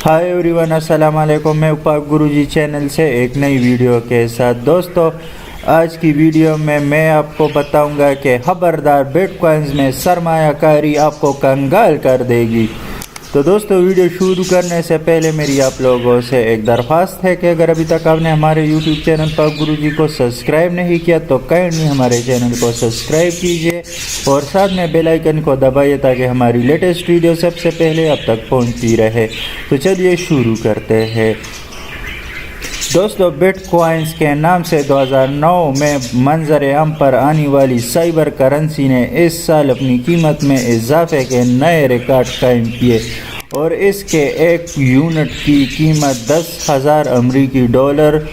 Hi everyone, अस्सलाम वालेकुम। मैं उपाक गुरुजी चैनल से एक नई वीडियो के साथ। दोस्तों, आज की वीडियो में मैं आपको बताऊंगा कि खबरदार बिटकॉइंस में सरमायाकारी आपको कंगाल कर देगी। तो दोस्तों, वीडियो शुरू करने से पहले मेरी आप लोगों से एक दरख्वास्त है कि अगर अभी तक आपने हमारे यूट्यूब चैनल पाक गुरुजी को सब्सक्राइब नहीं किया तो काइंडली हमारे चैनल को सब्सक्राइब कीजिए और साथ में बेल आइकन को दबाइए ताकि हमारी लेटेस्ट वीडियो सबसे पहले आप तक पहुंचती रहे। तो चलिए शुरू करते हैं। दोस्तों, बिटकॉइंस के नाम से 2009 में मंजर आम पर आने वाली साइबर करेंसी ने इस साल अपनी कीमत में इजाफे के नए रिकॉर्ड कायम किए और इसके एक यूनिट की कीमत 10,000 अमरीकी डॉलर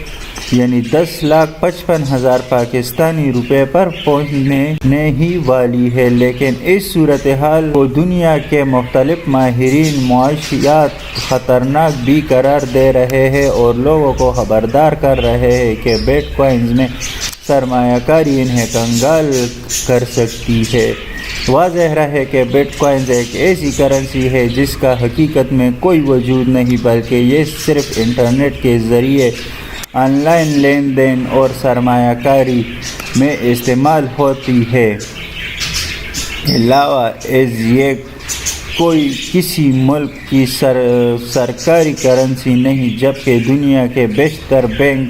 यानी 10,55,000 पाकिस्तानी रुपए पर पहुंचने ही वाली है। लेकिन इस सूरत हाल को दुनिया के मुख्तलिफ माहिरीन मुआशियात ख़तरनाक भी करार दे रहे हैं और लोगों को खबरदार कर रहे हैं कि बिटकॉइंस में सरमायाकारी इन्हें कंगाल कर सकती है। वाज़ेह है कि बिटकॉइंस एक ऐसी करेंसी है जिसका हकीकत में कोई वजूद नहीं, बल्कि ये सिर्फ इंटरनेट के ज़रिए ऑनलाइन लेन देन और सरमायाकारी में इस्तेमाल होती है। अलावा ये कोई किसी मुल्क की सरकारी करेंसी नहीं, जबकि दुनिया के बेशतर बैंक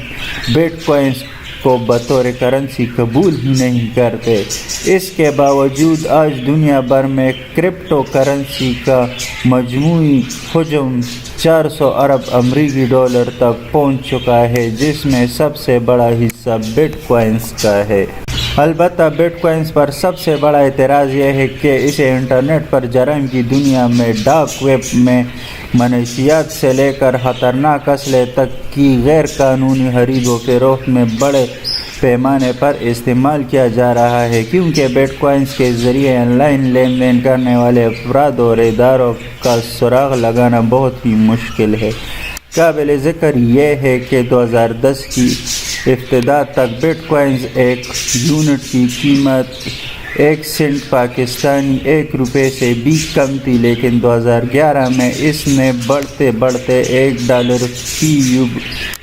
बिटकॉइंस को बतौर करेंसी कबूल ही नहीं करते। इसके बावजूद आज दुनिया भर में क्रिप्टो करेंसी का मजमूई हजम 400 अरब अमरीकी डॉलर तक पहुंच चुका है, जिसमें सबसे बड़ा हिस्सा बिटकॉइंस का है। अलबत्ता बिटकॉइंस पर सबसे बड़ा एतराज़ यह है कि इसे इंटरनेट पर जराइम की दुनिया में डार्क वेब में मनशियात से लेकर ख़तरनाक असले तक की गैर कानूनी खरीद व फरोख्त में बड़े पैमाने पर इस्तेमाल किया जा रहा है, क्योंकि बिटकॉइंस के ज़रिए ऑनलाइन लेन देन करने वाले अफराद और इदारों का सुराग लगाना बहुत ही मुश्किल है। काबिल ज़िक्र यह है कि 2010 की इब्तिदा तक बिटकॉइंस एक यूनिट की कीमत 1 सेंट पाकिस्तानी 1 रुपये से भी कम थी, लेकिन 2011 में इसने बढ़ते बढ़ते $1 फी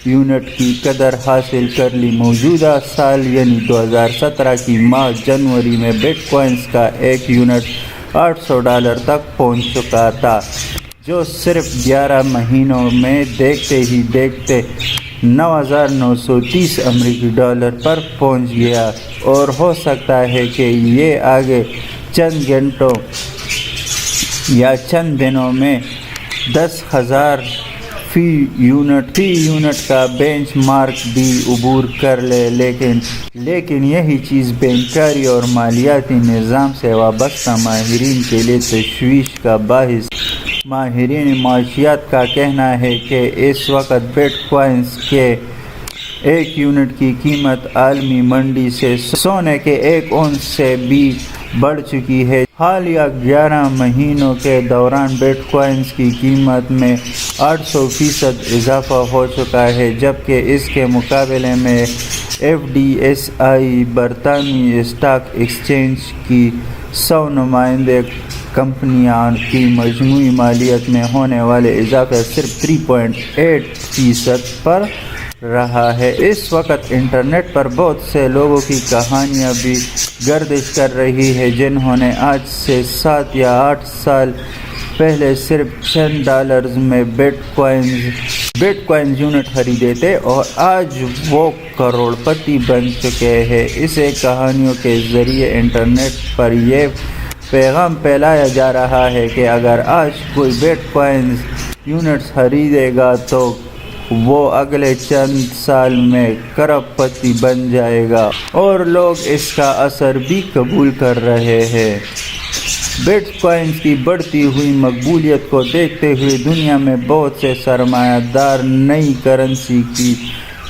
यूनिट की कदर हासिल कर ली। मौजूदा साल यानी 2017 की माह जनवरी में बिटकॉइंस का एक यूनिट $800 तक पहुंच चुका था, जो सिर्फ 11 महीनों में देखते ही देखते 9,930 अमरीकी डॉलर पर पहुंच गया और हो सकता है कि ये आगे चंद घंटों या चंद दिनों में 10,000 फी यूनिट का बेंचमार्क भी उबूर कर ले। लेकिन यही चीज़ बैंकारी और मालियाती निज़ाम से वाबस्ता माहिरीन के लिए तशवीश का बाहिस। माहिरीन माशियात का कहना है कि इस वक्त बिटकॉइंस के एक यूनिट की कीमत आलमी मंडी से सोने के 1 औंस से भी बढ़ चुकी है। हालिया 11 महीनों के दौरान बिटकॉइंस की कीमत में 800% इजाफा हो चुका है, जबकि इसके मुकाबले में FDSI बरतानवी स्टॉक एक्सचेंज की 100 नुमाइंदे कंपनियां की मजमूई मालियत में होने वाले इजाफे सिर्फ 3.8% पर रहा है। इस वक्त इंटरनेट पर बहुत से लोगों की कहानियां भी गर्दिश कर रही है, जिन्होंने आज से 7 या 8 साल पहले सिर्फ चंद डॉलर्स में बिटकॉइन यूनिट खरीदे थे और आज वो करोड़पति बन चुके हैं। इसे कहानियों के ज़रिए इंटरनेट पर यह पैगाम फैलाया जा रहा है कि अगर आज कोई बिटकॉइन यूनिट्स खरीदेगा तो वो अगले चंद साल में करोड़पति बन जाएगा, और लोग इसका असर भी कबूल कर रहे हैं। बिटकॉइंस की बढ़ती हुई मकबूलियत को देखते हुए दुनिया में बहुत से सरमायादार नई करेंसी की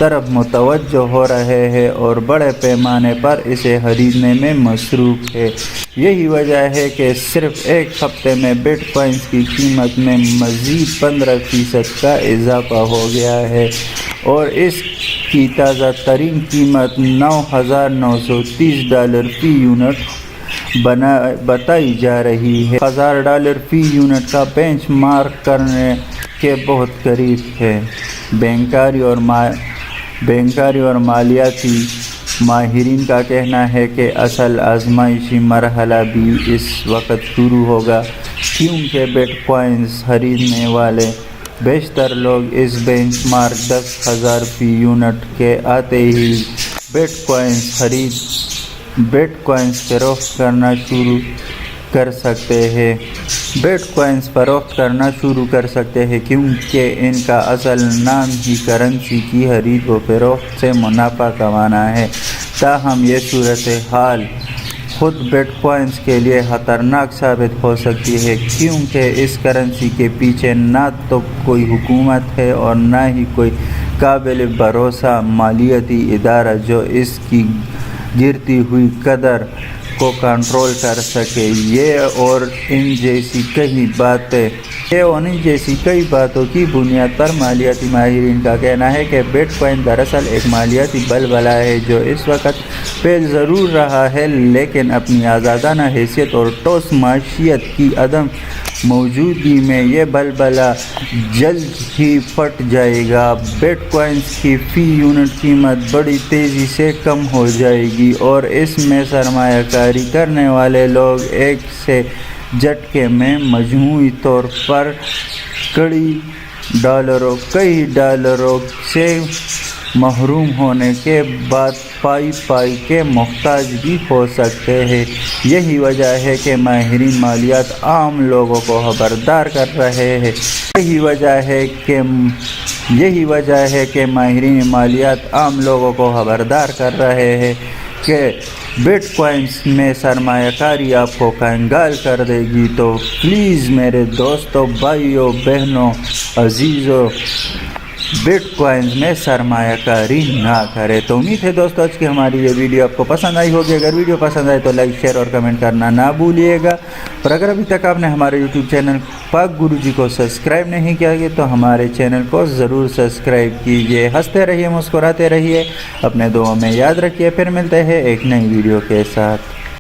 तरफ मुतवज्जो हो रहे हैं और बड़े पैमाने पर इसे खरीदने में मसरूफ़ है। यही वजह है कि सिर्फ एक हफ्ते में बिटकॉइंस की कीमत में मज़ीद 15% का इजाफा हो गया है और इसकी ताज़ा तरीन कीमत $9,930 फी यूनिट बताई जा रही है। $1,000 फी यूनिट का बेंचमार्क کے بہت قریب ہے۔ بینکاری اور مالیاتی ماہرین کا کہنا ہے کہ اصل آزمائشی مرحلہ بھی اس وقت شروع ہوگا، کیونکہ بٹ کوائنز خریدنے والے بیشتر لوگ اس بینچ مارک 10,000 فی یونٹ کے آتے ہی بٹ کوائنز فروخت کرنا شروع کر سکتے ہیں کیونکہ ان کا اصل نام ہی کرنسی کی خرید و فروخت سے منافع کمانا ہے۔ تاہم یہ صورتحال خود بٹ کوائنز کے لیے خطرناک ثابت ہو سکتی ہے، کیونکہ اس کرنسی کے پیچھے نہ تو کوئی حکومت ہے اور نہ ہی کوئی قابل بھروسہ مالیاتی ادارہ جو اس کی گرتی ہوئی قدر کو کنٹرول کر سکے۔ یہ اور ان جیسی کئی باتوں کی بنیاد پر مالیاتی ماہرین کا کہنا ہے کہ بٹ کوائن دراصل ایک مالیاتی بلبلہ ہے جو اس وقت پیش ضرور رہا ہے، لیکن اپنی آزادانہ حیثیت اور ٹھوس معیشت کی عدم موجودگی میں یہ بلبلہ جلد ہی پھٹ جائے گا۔ بٹ کوائنز کی فی یونٹ قیمت بڑی تیزی سے کم ہو جائے گی اور اس میں سرمایہ کاری کرنے والے لوگ ایک سے جھٹکے میں مجموعی طور پر کئی ڈالروں سے محروم ہونے کے بعد پائی کے محتاج بھی ہو سکتے ہیں۔ یہی وجہ ہے کہ ماہرین مالیات عام لوگوں کو خبردار کر رہے ہیں۔ کہ بٹ کوائنز میں سرمایہ کاری آپ کو کنگال کر دے گی، تو پلیز میرے دوستوں، بھائیوں، بہنوں، عزیزوں، بٹ کوائنز میں سرمایہ کاری نہ کرے۔ تو امید ہے دوستوں آج کی ہماری یہ ویڈیو آپ کو پسند آئی ہوگی۔ اگر ویڈیو پسند آئے تو لائک، شیئر اور کمنٹ کرنا نہ بھولیے گا، اور اگر ابھی تک آپ نے ہمارے یوٹیوب چینل پاک گرو جی کو سبسکرائب نہیں کیا گیا تو ہمارے چینل کو ضرور سبسکرائب کیجیے۔ ہنستے رہیے، مسکراتے رہیے، اپنے دعاؤں میں یاد رکھیے۔ پھر ملتے ہیں ایک نئی ویڈیو کے ساتھ۔